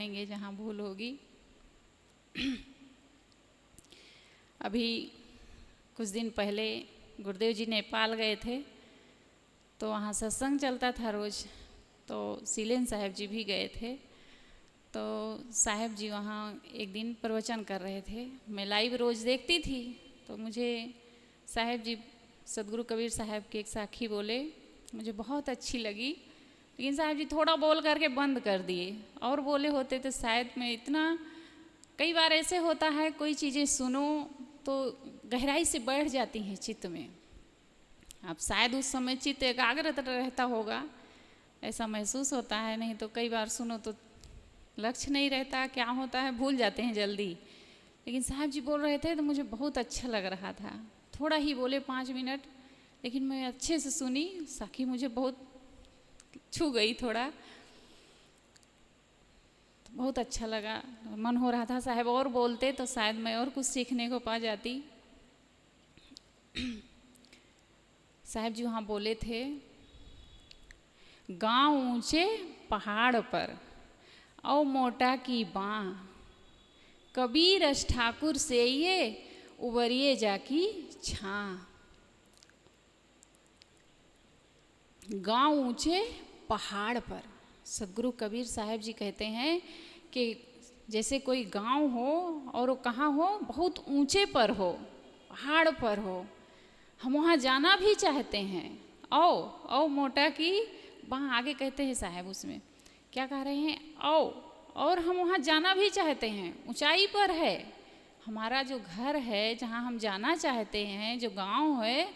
बताएंगे जहाँ भूल होगी। अभी कुछ दिन पहले गुरुदेव जी नेपाल गए थे, तो वहाँ सत्संग चलता था रोज़, तो सीलेन साहब जी भी गए थे। तो साहब जी वहाँ एक दिन प्रवचन कर रहे थे, मैं लाइव रोज़ देखती थी। तो मुझे साहब जी सदगुरु कबीर साहब की एक साखी बोले, मुझे बहुत अच्छी लगी, लेकिन साहब जी थोड़ा बोल करके बंद कर दिए, और बोले होते तो शायद मैं इतना, कई बार ऐसे होता है कोई चीज़ें सुनो तो गहराई से बैठ जाती हैं चित्त में। अब शायद उस समय चित्त एकाग्र रहता होगा, ऐसा महसूस होता है, नहीं तो कई बार सुनो तो लक्ष्य नहीं रहता, क्या होता है भूल जाते हैं जल्दी। लेकिन साहब जी बोल रहे थे तो मुझे बहुत अच्छा लग रहा था, थोड़ा ही बोले 5 मिनट, लेकिन मैं अच्छे से सुनी, साखी मुझे बहुत छू गई थोड़ा, तो बहुत अच्छा लगा। मन हो रहा था साहब और बोलते तो शायद मैं और कुछ सीखने को पा जाती। साहब जी वहाँ बोले थे, गांव ऊंचे पहाड़ पर औ मोटा की बाँ, कबीर अष्ट ठाकुर से ये उबरिए जाकी छाँ। गांव ऊंचे पहाड़ पर, सदगुरु कबीर साहब जी कहते हैं कि जैसे कोई गांव हो और वो कहाँ हो, बहुत ऊंचे पर हो, पहाड़ पर हो, हम वहाँ जाना भी चाहते हैं। औ मोटा की वहाँ आगे कहते हैं साहब, उसमें क्या कह रहे हैं, और हम वहाँ जाना भी चाहते हैं, ऊंचाई पर है हमारा जो घर है, जहाँ हम जाना चाहते हैं, जो गांव है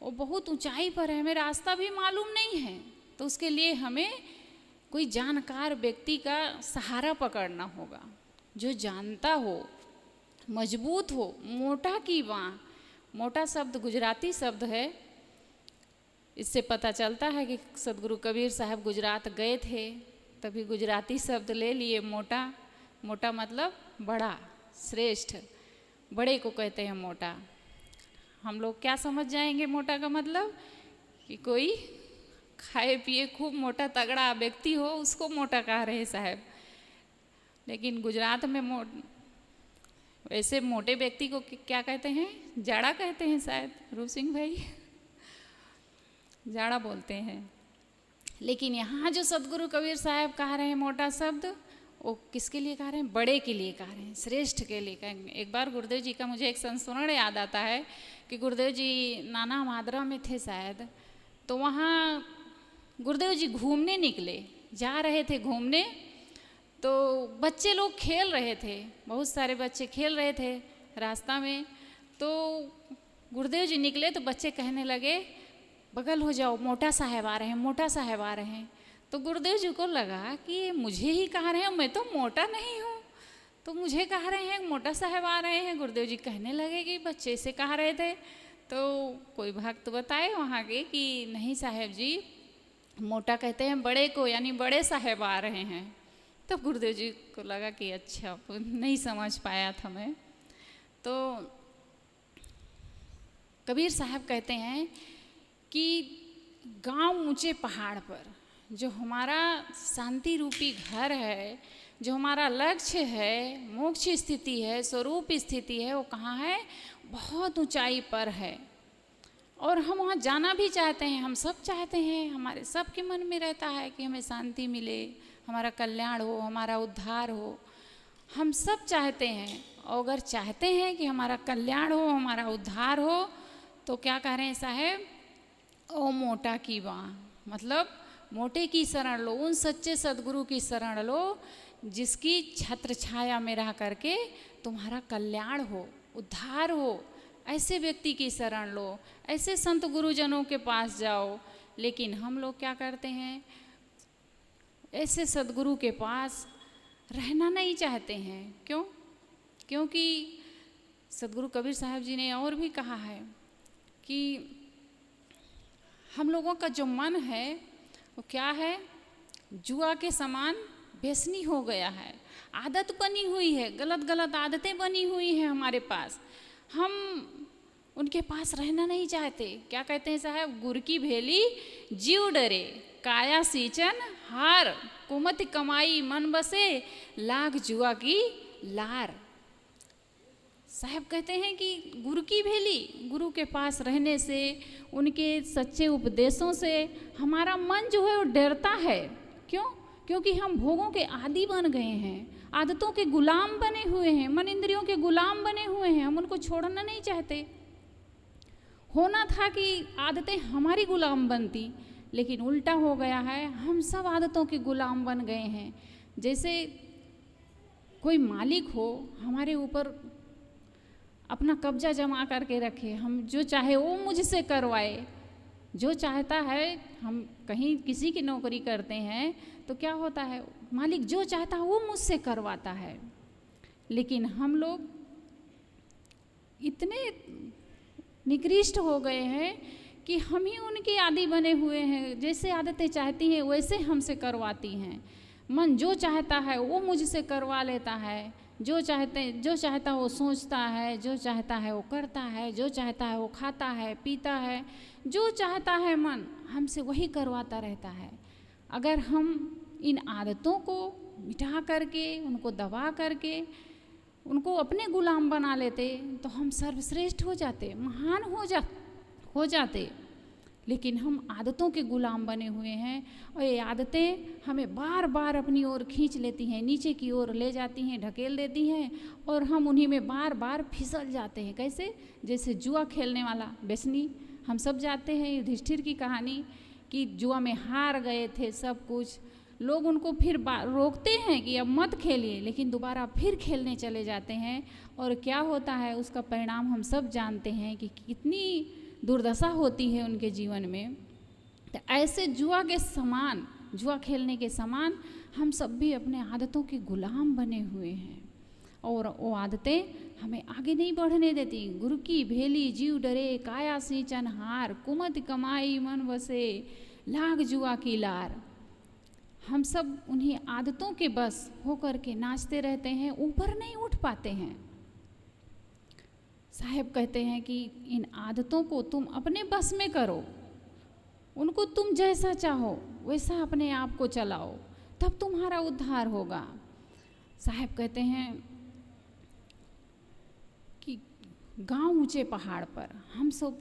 वो बहुत ऊंचाई पर है, हमें रास्ता भी मालूम नहीं है, तो उसके लिए हमें कोई जानकार व्यक्ति का सहारा पकड़ना होगा, जो जानता हो, मजबूत हो। मोटा की बाँ, मोटा शब्द गुजराती शब्द है, इससे पता चलता है कि सदगुरु कबीर साहब गुजरात गए थे, तभी गुजराती शब्द ले लिए मोटा। मोटा मतलब बड़ा, श्रेष्ठ, बड़े को कहते हैं मोटा। हम लोग क्या समझ जाएंगे मोटा का मतलब, कि कोई खाए पिए खूब मोटा तगड़ा व्यक्ति हो, उसको मोटा कह रहे हैं साहब। लेकिन गुजरात में वैसे मोटे व्यक्ति को क्या कहते हैं, जाड़ा कहते हैं शायद, रूप सिंह भाई जाड़ा बोलते हैं। लेकिन यहाँ जो सदगुरु कबीर साहब कह रहे हैं मोटा शब्द, वो किसके लिए कह रहे हैं, बड़े के लिए कह रहे हैं, श्रेष्ठ के लिए कह रहे हैं। एक बार गुरुदेव जी का मुझे एक संस्मरण याद आता है कि गुरुदेव जी नाना मादरा में थे शायद, तो वहाँ गुरुदेव जी घूमने निकले, जा रहे थे घूमने, तो बच्चे लोग खेल रहे थे, बहुत सारे बच्चे खेल रहे थे रास्ता में। तो गुरुदेव जी निकले तो बच्चे कहने लगे, बगल हो जाओ, मोटा साहब आ रहे हैं, मोटा साहब आ रहे हैं। तो गुरुदेव जी को लगा कि मुझे ही कह रहे हैं, मैं तो मोटा नहीं हूँ, तो मुझे कह रहे हैं मोटा साहब आ रहे हैं। गुरुदेव जी कहने लगे कि बच्चे से कह रहे थे, तो कोई भक्त बताए वहाँ के कि नहीं साहब जी, मोटा कहते हैं बड़े को, यानी बड़े साहब आ रहे हैं। तो गुरुदेव जी को लगा कि अच्छा, नहीं समझ पाया था मैं। तो कबीर साहब कहते हैं कि गांव ऊंचे पहाड़ पर, जो हमारा शांति रूपी घर है, जो हमारा लक्ष्य है, मोक्ष स्थिति है, स्वरूप स्थिति है, वो कहाँ है, बहुत ऊंचाई पर है। और हम वहाँ जाना भी चाहते हैं, हम सब चाहते हैं, हमारे सबके मन में रहता है कि हमें शांति मिले, हमारा कल्याण हो, हमारा उद्धार हो, हम सब चाहते हैं। और अगर चाहते हैं कि हमारा कल्याण हो, हमारा उद्धार हो, तो क्या कह रहे हैं साहब, ओ मोटा की बाँ, मतलब मोटे की शरण लो, उन सच्चे सदगुरु की शरण लो, जिसकी छत्र छाया में रह करके तुम्हारा कल्याण हो, उद्धार हो, ऐसे व्यक्ति की शरण लो, ऐसे संत गुरुजनों के पास जाओ। लेकिन हम लोग क्या करते हैं, ऐसे सदगुरु के पास रहना नहीं चाहते हैं। क्यों? क्योंकि सदगुरु कबीर साहब जी ने और भी कहा है कि हम लोगों का जो मन है वो क्या है, जुआ के समान व्यसनी हो गया है, आदत बनी हुई है, गलत गलत आदतें बनी हुई हैं हमारे पास, हम उनके पास रहना नहीं चाहते। क्या कहते हैं साहब, गुर की भेली जीव डरे, काया सींचन हार, कुमति कमाई मन बसे, लाख जुआ की लार। साहब कहते हैं कि गुरु की भेली, गुरु के पास रहने से, उनके सच्चे उपदेशों से हमारा मन जो है वो डरता है। क्यों? क्योंकि हम भोगों के आदी बन गए हैं, आदतों के गुलाम बने हुए हैं, मन इंद्रियों के गुलाम बने हुए हैं। हम उनको छोड़ना नहीं चाहते। होना था कि आदतें हमारी गुलाम बनती, लेकिन उल्टा हो गया है, हम सब आदतों के गुलाम बन गए हैं। जैसे कोई मालिक हो, हमारे ऊपर अपना कब्जा जमा करके रखे, हम जो चाहे वो मुझसे करवाए, जो चाहता है। हम कहीं किसी की नौकरी करते हैं तो क्या होता है, मालिक जो चाहता है वो मुझसे करवाता है। लेकिन हम लोग इतने निकृष्ट हो गए हैं कि हम ही उनके आदी बने हुए हैं। जैसे आदतें चाहती हैं वैसे हमसे करवाती हैं। मन जो चाहता है वो मुझसे करवा लेता है, जो चाहता है वो सोचता है, जो चाहता है वो करता है, जो चाहता है वो खाता है पीता है, जो चाहता है मन हमसे वही करवाता रहता है। अगर हम इन आदतों को मिटा करके, उनको दबा करके, उनको अपने गुलाम बना लेते तो हम सर्वश्रेष्ठ हो जाते, महान हो जाते। लेकिन हम आदतों के गुलाम बने हुए हैं और ये आदतें हमें बार बार अपनी ओर खींच लेती हैं, नीचे की ओर ले जाती हैं, ढकेल देती हैं और हम उन्हीं में बार बार फिसल जाते हैं। कैसे? जैसे जुआ खेलने वाला बेचनी। हम सब जानते हैं युधिष्ठिर की कहानी कि जुआ में हार गए थे सब कुछ। लोग उनको फिर रोकते हैं कि अब मत खेलिए, लेकिन दोबारा फिर खेलने चले जाते हैं और क्या होता है उसका परिणाम हम सब जानते हैं कि कितनी दुर्दशा होती है उनके जीवन में। तो ऐसे जुआ के समान, जुआ खेलने के समान हम सब भी अपने आदतों के गुलाम बने हुए हैं और वो आदतें हमें आगे नहीं बढ़ने देती। गुरु की भेली जीव डरे, काया सींचन हार, कुमति कमाई मन बसे, लाख जुआ की लार। हम सब उन्हीं आदतों के बस होकर के नाचते रहते हैं, ऊपर नहीं उठ पाते हैं। साहब कहते हैं कि इन आदतों को तुम अपने बस में करो, उनको तुम जैसा चाहो वैसा अपने आप को चलाओ, तब तुम्हारा उद्धार होगा। साहब कहते हैं कि गांव ऊंचे पहाड़ पर, हम सब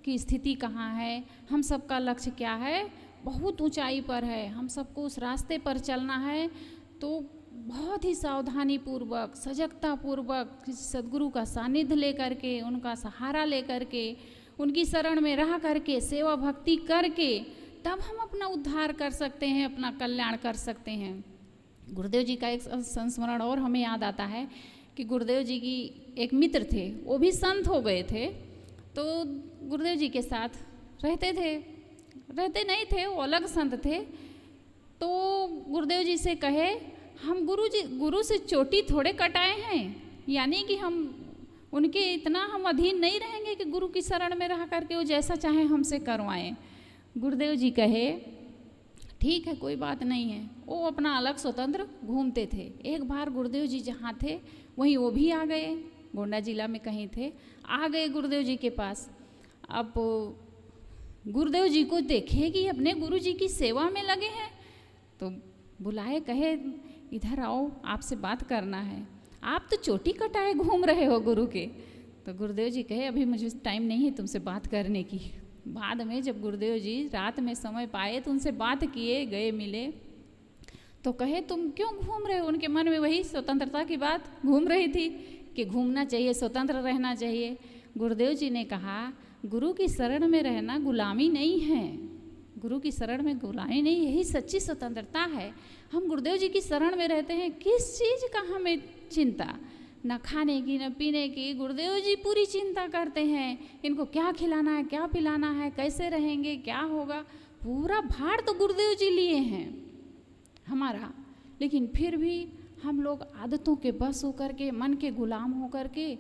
की स्थिति कहाँ है, हम सब का लक्ष्य क्या है, बहुत ऊंचाई पर है। हम सबको उस रास्ते पर चलना है तो बहुत ही सावधानी पूर्वक, सजगता पूर्वक सदगुरु का सानिध्य लेकर के, उनका सहारा लेकर के, उनकी शरण में रह करके, सेवा भक्ति करके, तब हम अपना उद्धार कर सकते हैं, अपना कल्याण कर सकते हैं। गुरुदेव जी का एक संस्मरण और हमें याद आता है कि गुरुदेव जी की एक मित्र थे, वो भी संत हो गए थे। तो गुरुदेव जी के साथ रहते नहीं थे, वो अलग संत थे। तो गुरुदेव जी से कहे, हम गुरु से चोटी थोड़े कटाए हैं, यानी कि हम उनके इतना हम अधीन नहीं रहेंगे कि गुरु की शरण में रह करके वो जैसा चाहे हमसे करवाएं। गुरुदेव जी कहे ठीक है, कोई बात नहीं है। वो अपना अलग स्वतंत्र घूमते थे। एक बार गुरुदेव जी जहाँ थे वहीं वो भी आ गए, गोंडा जिला में कहीं थे, आ गए गुरुदेव जी के पास। अब गुरुदेव जी को देखे कि अपने गुरु जी की सेवा में लगे हैं, तो बुलाए, कहे इधर आओ, आपसे बात करना है। आप तो चोटी कटाए घूम रहे हो गुरु के। तो गुरुदेव जी कहे अभी मुझे टाइम नहीं है तुमसे बात करने की। बाद में जब गुरुदेव जी रात में समय पाए तो उनसे बात किए, गए मिले, तो कहे तुम क्यों घूम रहे हो। उनके मन में वही स्वतंत्रता की बात घूम रही थी कि घूमना चाहिए, स्वतंत्र रहना चाहिए। गुरुदेव जी ने कहा गुरु की शरण में रहना गुलामी नहीं है, गुरु की शरण में गुलामी नहीं, यही सच्ची स्वतंत्रता है। हम गुरुदेव जी की शरण में रहते हैं, किस चीज़ का हमें चिंता, न खाने की न पीने की। गुरुदेव जी पूरी चिंता करते हैं, इनको क्या खिलाना है, क्या पिलाना है, कैसे रहेंगे, क्या होगा, पूरा भार तो गुरुदेव जी लिए हैं हमारा। लेकिन फिर भी हम लोग आदतों के बस होकर के, मन के गुलाम होकर के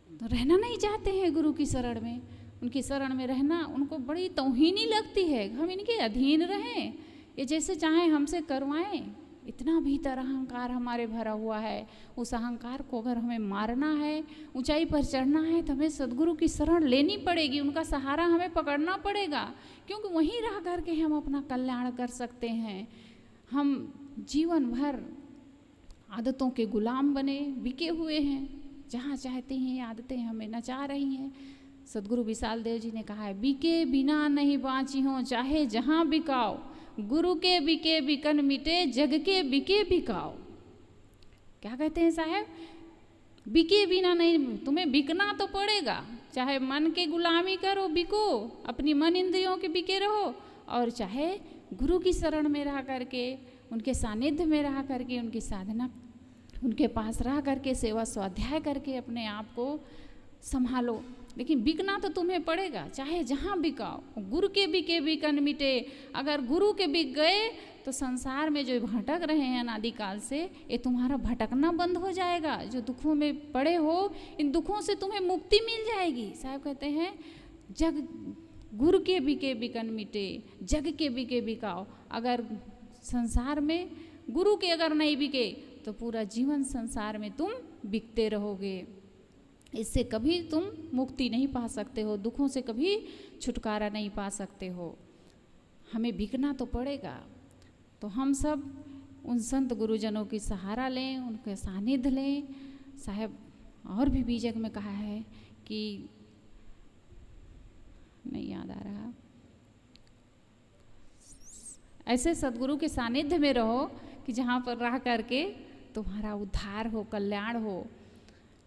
तो रहना नहीं चाहते हैं गुरु की शरण में। उनकी शरण में रहना उनको बड़ी तौहीनी लगती है, हम इनके अधीन रहें, ये जैसे चाहें हमसे करवाएं। इतना भीतर अहंकार हमारे भरा हुआ है। उस अहंकार को अगर हमें मारना है, ऊंचाई पर चढ़ना है, तो हमें सदगुरु की शरण लेनी पड़ेगी, उनका सहारा हमें पकड़ना पड़ेगा, क्योंकि वहीं रह करके हम अपना कल्याण कर सकते हैं। हम जीवन भर आदतों के गुलाम बने बिके हुए हैं, जहाँ चाहते हैं आदतें हमें नचा रही हैं। सदगुरु विशाल देव जी ने कहा है, बिके बिना नहीं बाँची हो, चाहे जहाँ बिकाओ, गुरु के बिके बिकन मिटे, जग के बिके बिकाओ। क्या कहते हैं साहब? बिके बिना नहीं, तुम्हें बिकना तो पड़ेगा, चाहे मन के गुलामी करो, बिको, अपनी मन इंद्रियों के बिके रहो, और चाहे गुरु की शरण में रह करके, उनके सानिध्य में रह करके, उनकी साधना, उनके पास रह करके, सेवा स्वाध्याय करके अपने आप को संभालो। लेकिन बिकना तो तुम्हें पड़ेगा, चाहे जहाँ बिकाओ। गुरु के बिके बिकन मिटे। अगर गुरु के बिक गए तो संसार में जो भटक रहे हैं अनादिकाल से, ये तुम्हारा भटकना बंद हो जाएगा। जो दुखों में पड़े हो, इन दुखों से तुम्हें मुक्ति मिल जाएगी। साहब कहते हैं, जग गुरु के बिके बिकन मिटे, जग के बिके बिकाओ। अगर संसार में गुरु के अगर नहीं बिके तो पूरा जीवन संसार में तुम बिकते रहोगे। इससे कभी तुम मुक्ति नहीं पा सकते हो, दुखों से कभी छुटकारा नहीं पा सकते हो। हमें बिकना तो पड़ेगा। तो हम सब उन संत गुरुजनों की सहारा लें, उनके सानिध्य लें। साहब और भी बीजक में कहा है कि, नहीं याद आ रहा, ऐसे सदगुरु के सानिध्य में रहो कि जहाँ पर रह करके तुम्हारा उद्धार हो, कल्याण हो,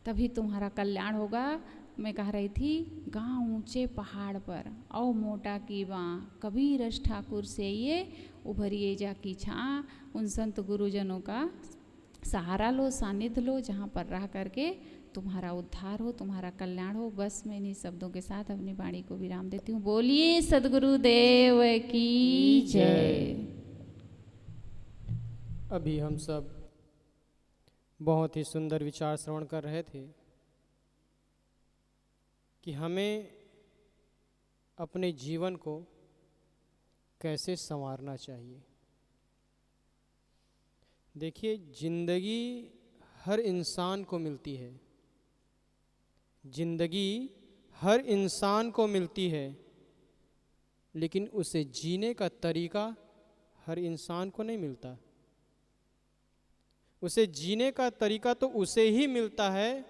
तभी तुम्हारा कल्याण होगा। मैं कह रही थी, गाँव ऊंचे पहाड़ पर औ मोटा की बाँ, कबीर रस ठाकुर से ये उभरिए जा की छाँ। उन संत गुरुजनों का सहारा लो, सानिध्य लो, जहाँ पर रह करके तुम्हारा उद्धार हो, तुम्हारा कल्याण हो। बस मैं इन्हीं शब्दों के साथ अपनी वाणी को विराम देती हूँ। बोलिए सद्गुरुदेव की जय। अभी हम सब बहुत ही सुंदर विचार श्रवण कर रहे थे कि हमें अपने जीवन को कैसे संवारना चाहिए। देखिए, जिंदगी हर इंसान को मिलती है, जिंदगी हर इंसान को मिलती है, लेकिन उसे जीने का तरीका हर इंसान को नहीं मिलता। उसे जीने का तरीका तो उसे ही मिलता है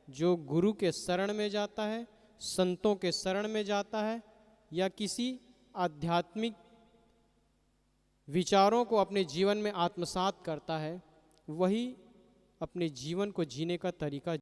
जो गुरु के शरण में जाता है, संतों के शरण में जाता है, या किसी आध्यात्मिक विचारों को अपने जीवन में आत्मसात करता है। वही अपने जीवन को जीने का तरीका